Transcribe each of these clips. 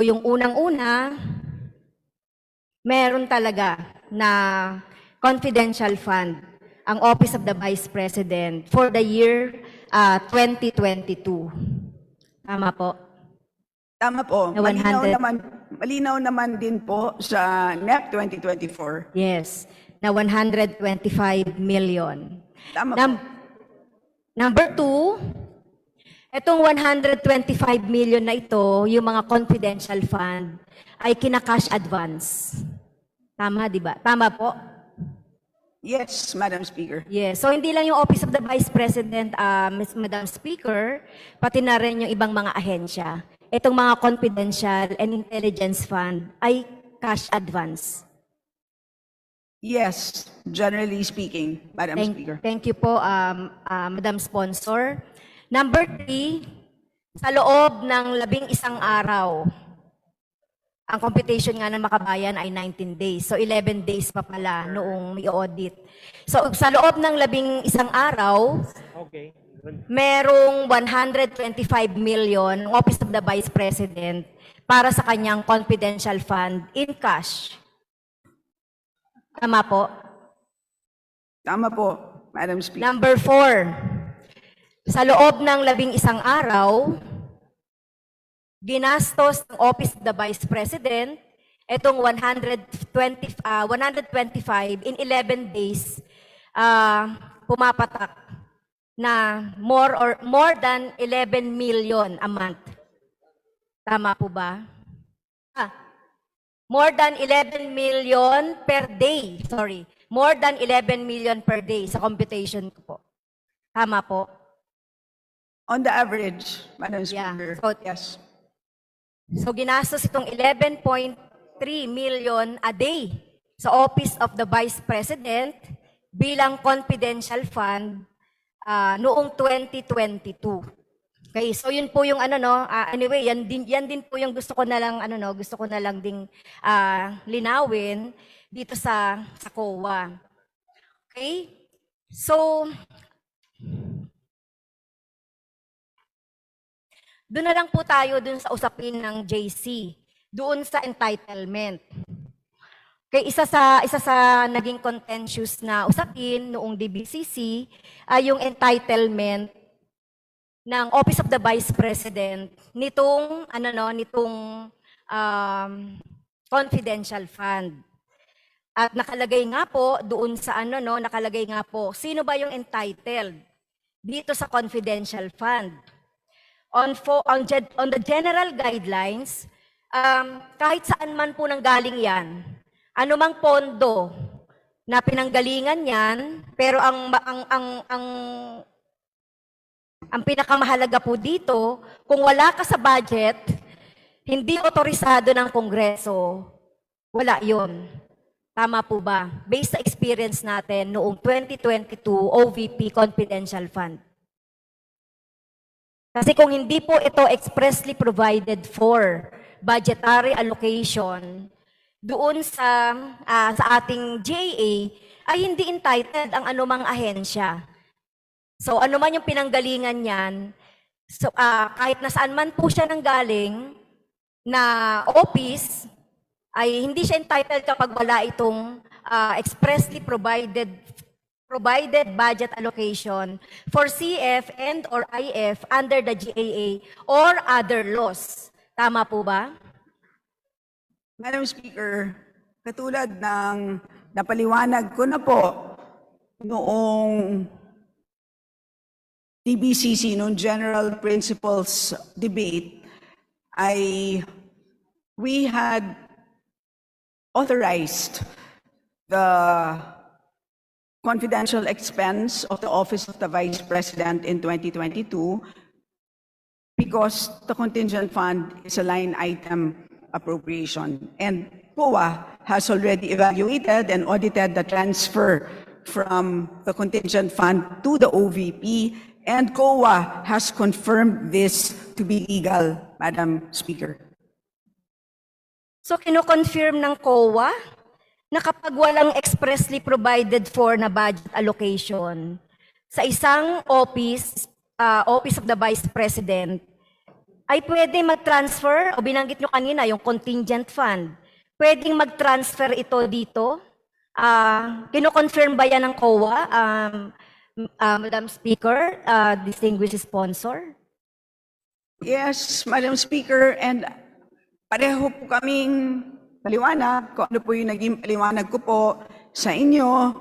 Yung unang-una, meron talaga na confidential fund ang Office of the Vice President for the year 2022. Tama po? Tama po. Na 100. Malinaw naman din po sa NEP 2024. Yes, na 125 million. Tama po. Number two, itong 125 million na ito, yung mga confidential fund, ay kina-cash advance. Tama, di ba? Tama po? Yes, Madam Speaker. Yes. So, hindi lang yung Office of the Vice President, Madam Speaker, pati na rin yung ibang mga ahensya. Itong mga confidential and intelligence fund ay cash advance. Yes, generally speaking, Madam Speaker. Thank you po, Madam Sponsor. Number 3, sa loob ng 11 araw, ang computation nga ng Makabayan ay 19 days. So 11 days pa pala noong may audit. So sa loob ng 11 araw, merong 125 million ng Office of the Vice President para sa kanyang confidential fund in cash. Tama po? Tama po, Madam Speaker. Number 4, sa loob ng 11 araw, ginastos ng Office of the Vice President itong 125 in 11 days, pumapatak na more than 11 million a month. Tama po ba? More than 11 million per day. Sorry. More than 11 million per day sa computation ko po. Tama po? On the average, Madam Speaker, So, yes. So ginastos itong 11.3 million a day sa Office of the Vice President bilang confidential fund noong 2022. Okay, so yun po yung anyway, yan din po yung gusto ko na lang ding linawin dito sa COA. Okay? So doon na lang po tayo dun sa usapin ng JC, doon sa entitlement. Okay, isa sa naging contentious na usapin noong DBCC ay yung entitlement ng Office of the Vice President nitong confidential fund. At nakalagay nga po doon sa nakalagay nga po sino ba yung entitled dito sa confidential fund. On the general guidelines, kahit saan man po nanggaling yan, anumang pondo na pinanggalingan yan, pero ang pinakamahalaga po dito, kung wala ka sa budget, hindi otorisado ng Kongreso, wala yon. Tama po ba? Based sa experience natin noong 2022 OVP Confidential Fund. Kasi kung hindi po ito expressly provided for budgetary allocation doon sa ating GAA, ay hindi entitled ang anumang ahensya. So ano man yung pinanggalingan niyan, so, kahit nasaan man po siya nanggaling na office, ay hindi siya entitled kapag wala itong expressly provided budget allocation for CF and or IF under the GAA or other laws. Tama po ba? Madam Speaker, katulad ng napaliwanag ko na po noong TBCC, noong General Principles Debate, we had authorized the confidential expense of the Office of the Vice President in 2022 because the contingent fund is a line item appropriation. And COA has already evaluated and audited the transfer from the contingent fund to the OVP, and COA has confirmed this to be legal, Madam Speaker. So kino-confirm ng COA na kapag walang expressly provided for na budget allocation sa isang Office of the Vice President, ay pwede mag-transfer, o binanggit nyo kanina, yung contingent fund, pwedeng mag-transfer ito dito? Kino-confirm ba yan ng COA, Madam Speaker, distinguished sponsor? Yes, Madam Speaker, and pareho po kaming paliwanag kung ano po yung naging paliwanag ko po sa inyo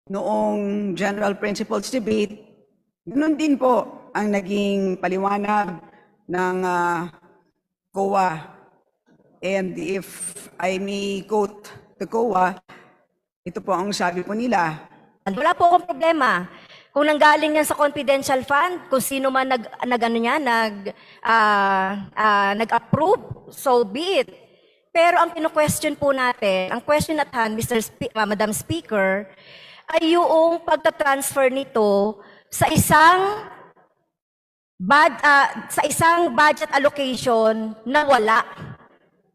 noong General Principles Debate. Ganun din po ang naging paliwanag ng COA. And if I may quote the COA, ito po ang sabi po nila. Wala po akong problema. Kung nanggaling yan sa confidential fund, kung sino man nag-approve, so be it. Pero ang kino-question po natin, ang question at hand, Madam Speaker, ay yung pagta-transfer nito sa isang budget allocation na wala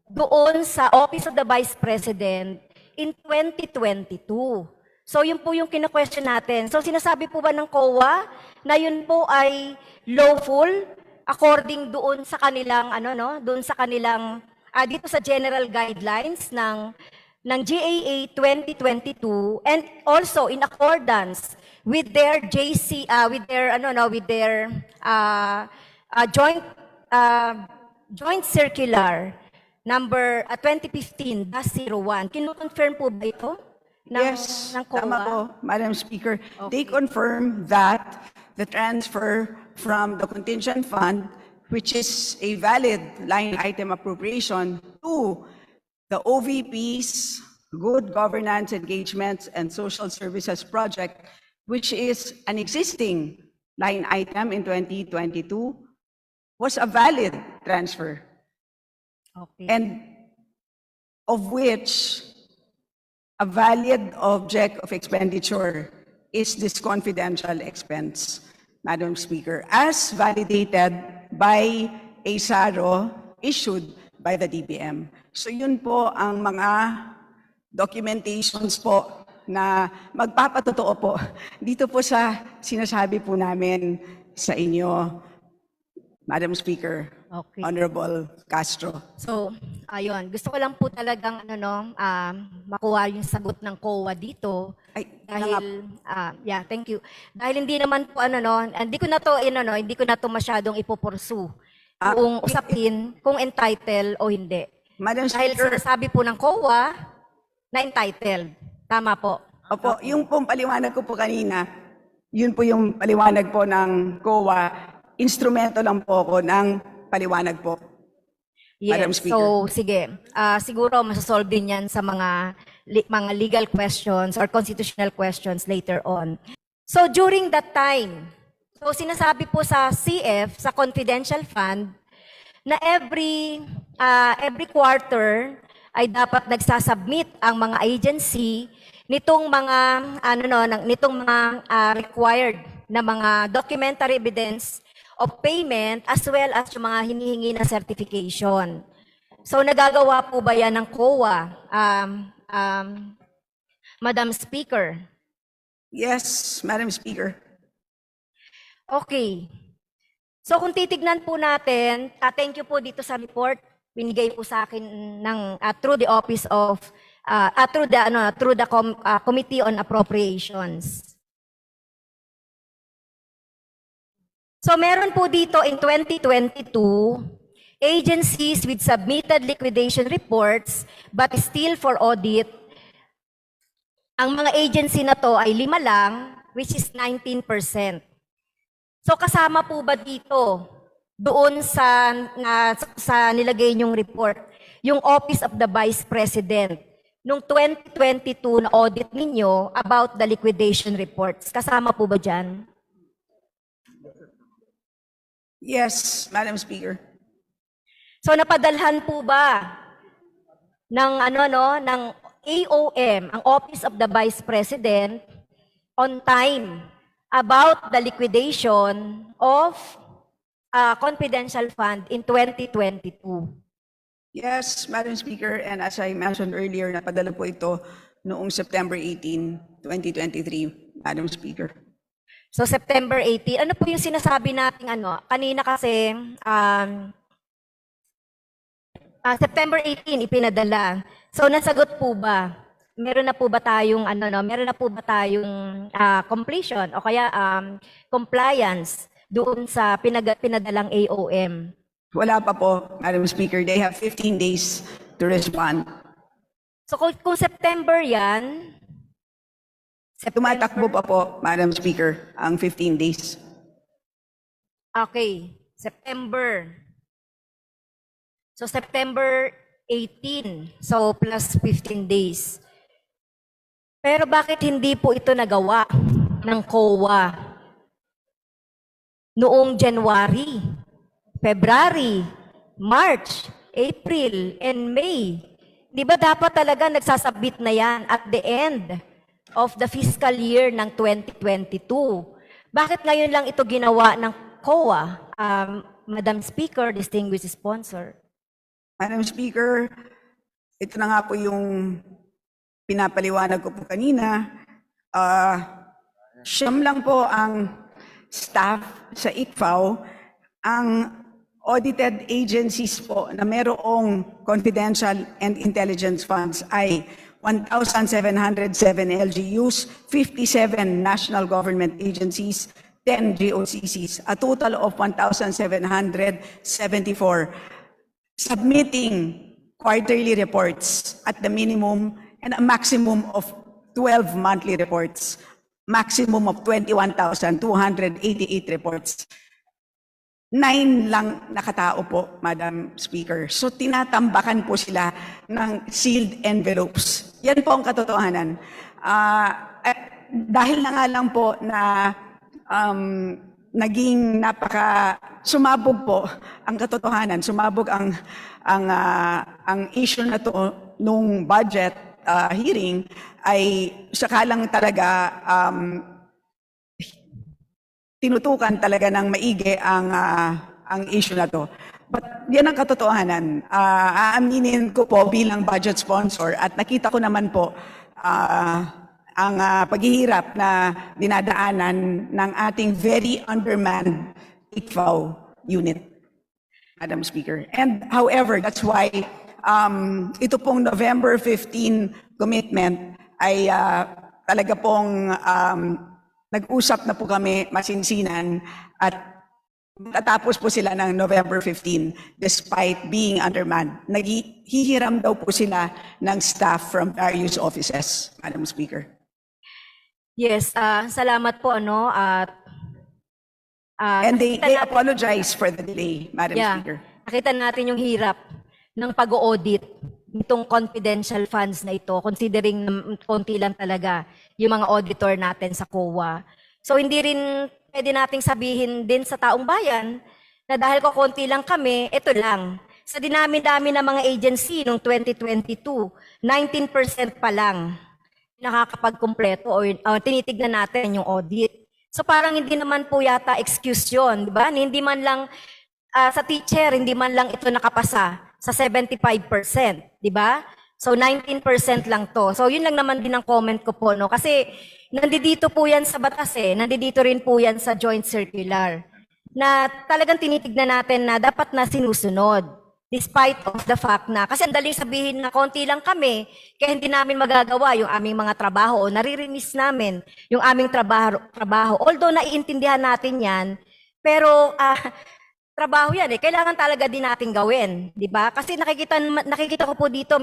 doon sa Office of the Vice President in 2022. So yun po yung kina-question natin. So sinasabi po ba ng COA na yun po ay lawful according doon sa kanilang doon sa kanilang dito sa general guidelines ng GAA 2022 and also in accordance with their joint circular number 2015-01. Kino-confirm po ba ito? Yes, ng COA? tama po, Madam Speaker. They confirm that the transfer from the contingent fund, which is a valid line item appropriation, to the OVP's Good Governance Engagements and Social Services Project, which is an existing line item in 2022, was a valid transfer. Okay. And of which a valid object of expenditure is this confidential expense, Madam Speaker, as validated by a SARO issued by the DBM. So yun po ang mga documentations po na magpapatotoo po dito po sa sinasabi po namin sa inyo, Madam Speaker, Okay. Honorable Castro. So, ayun. Gusto ko lang po talagang makuha yung sagot ng COA dito. Ay, Dahil, yeah, thank you. Dahil hindi naman po, hindi ko na to masyadong ipupursu kung usapin, kung entitled o hindi. Madam Dahil Speaker, sinasabi po ng COA na entitled. Tama po. opo, yung pong paliwanag ko po kanina, yun po yung paliwanag po ng COA, instrumento lang po ako ng paliwanag po. Madam Yes. Speaker. So, sige. Siguro masasolve din yan sa mga legal questions or constitutional questions later on. So, during that time, so sinasabi po sa CF, sa confidential fund, na every quarter ay dapat nagsasubmit ang mga agency nitong mga required na mga documentary evidence of payment as well as yung mga hinihingi na certification. So nagagawa po ba yan ng COA, Madam Speaker? Yes, Madam Speaker. Okay. So kung titignan po natin, thank you po dito sa report, binigay po sa akin ng through the office of through the Committee on Appropriations. So meron po dito in 2022, agencies with submitted liquidation reports but still for audit. Ang mga agency na to ay 5 lang, which is 19%. So kasama po ba dito doon sa nilagay niyong report, yung Office of the Vice President nung 2022 na audit ninyo about the liquidation reports? Kasama po ba dyan? Yes, Madam Speaker. So napadalhan po ba ng ng AOM, ang Office of the Vice President, on time about the liquidation of confidential fund in 2022? Yes, Madam Speaker, and as I mentioned earlier, napadala po ito noong September 18, 2023, Madam Speaker. So September 18, ano po yung sinasabi nating ano? Kanina kasi September 18 ipinadala. So nasagot po ba? Meron na po ba tayong ano no? Meron na po ba tayong completion o kaya compliance doon sa pinadalang AOM? Wala pa po, Madam Speaker. They have 15 days to respond. So kung September 'yan, Tumatakbo pa po, Madam Speaker, ang 15 days. Okay, September. So September 18, so plus 15 days. Pero bakit hindi po ito nagawa ng COA noong January, February, March, April, and May? Di ba dapat talaga nagsasubmit na yan at the end of the fiscal year ng 2022? Bakit ngayon lang ito ginawa ng COA, Madam Speaker, distinguished sponsor? Madam Speaker, ito na nga po yung pinapaliwanag ko po kanina. Siyam lang po ang staff sa ICFAO. Ang audited agencies po na merong confidential and intelligence funds ay 1,707 LGUs, 57 national government agencies, 10 GOCCs, a total of 1,774 submitting quarterly reports at the minimum and a maximum of 12 monthly reports, maximum of 21,288 reports. 9 lang nakatao po, Madam Speaker. So tinatambakan po sila ng sealed envelopes. Yan po ang katotohanan. Dahil na nga lang po na naging sumabog po ang katotohanan, sumabog ang issue na to nung budget hearing, ay saka lang talaga tinutukan talaga ng maigi ang issue na to. But yan ang katotohanan. Aaminin ko po bilang budget sponsor at nakita ko naman po ang paghihirap na dinadaanan ng ating very undermanned ICFAO unit, Madam Speaker. And however, that's why ito pong November 15 commitment ay talaga pong nag-usap na po kami masinsinan at tatapos po sila ng November 15 despite being undermanned. Naghihiram daw po sila ng staff from various offices, Madam Speaker. Yes, salamat po ano at And they apologize for the delay, Madam Speaker. Nakita natin yung hirap ng pag-audit nitong confidential funds na ito, considering konti lang talaga yung mga auditor natin sa COA. So hindi rin pwede nating sabihin din sa taong bayan na dahil ko konti lang kami, ito lang. Sa dinami-dami ng mga agency noong 2022, 19% pa lang nakakapagkumpleto o tinitignan natin yung audit. So parang hindi naman po yata excuse yun, di ba? Hindi man lang sa teacher, hindi man lang ito nakapasa sa 75%, di ba? So 19% lang to. So yun lang naman din ang comment ko po, no? Kasi nandito po yan sa batas nandito rin po yan sa joint circular na talagang tinitignan natin na dapat na sinusunod. Despite of the fact na, kasi ang daling sabihin na konti lang kami, kaya hindi namin magagawa yung aming mga trabaho o naririnis namin yung aming trabaho. Although naiintindihan natin yan, pero trabaho yan kailangan talaga din natin gawin, di ba? Kasi nakikita ko po dito,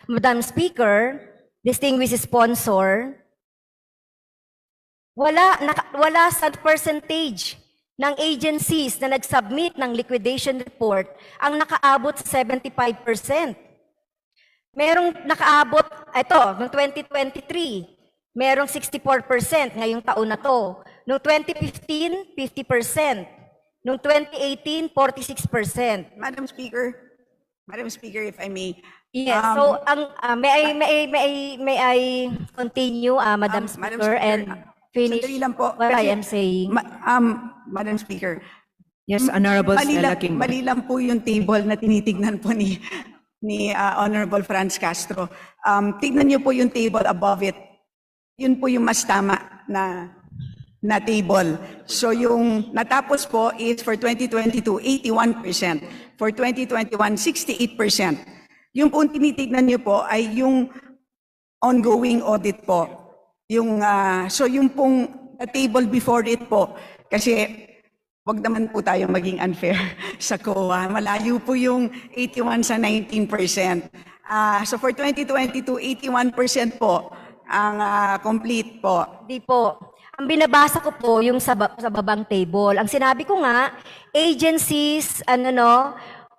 Madam Speaker, distinguished sponsor, wala sa percentage ng agencies na nag-submit ng liquidation report ang nakaabot sa 75%. Merong nakaabot, ito, noong 2023, merong 64% ngayong taon na to. Noong 2015, 50%. Noong 2018, 46%. Madam Speaker, if I may. Yes, so may I continue, Madam Speaker, and finish sandali lang po, what I kasi, am saying? Madam Speaker, Yes, Honorable Stella King. mali lang po yung table na tinitignan po ni Honorable Franz Castro. Tignan niyo po yung table above it. Yun po yung mas tama na na table. So yung natapos po is for 2022, 81%. For 2021, 68%. Yung pong tinitignan niyo po ay yung ongoing audit po. So yung pong table before it po, kasi wag naman po tayo maging unfair sa COA. Malayo po yung 81 sa 19%. So for 2022, 81% po ang complete po. Di po. Ang binabasa ko po yung sa babang table. Ang sinabi ko nga, agencies,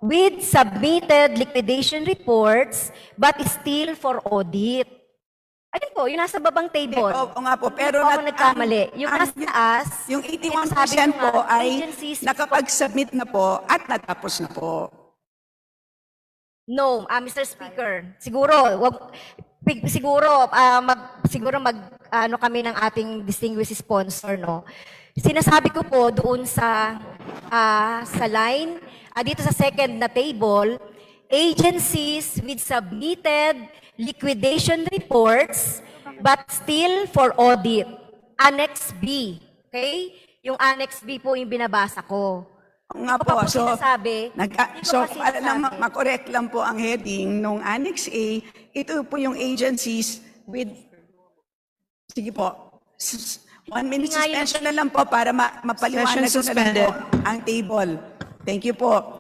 with submitted liquidation reports, but still for audit. Ayun po, yung nasa babang table. Oo nga po, pero Ako nagkamali. Yung nasa taas, yung sinasabi 81% ko po nga, ay agencies- nakapag-submit na po at natapos na po. No, Mr. Speaker. Siguro kami ng ating distinguished sponsor, no. Sinasabi ko po doon sa line, dito sa second na table, agencies with submitted liquidation reports but still for audit. Annex B. Okay? Yung Annex B po yung binabasa ko. Oo nga Hindi ko po, pa po sinasabi. so Hindi ko pa sinasabi. makorek lang po ang heading nung Annex A, ito po yung agencies with, sige po, 1 minute Hindi nga yun. suspension na lang po para mapaliwanag Session ko na lang po suspended. ang table. Thank you po.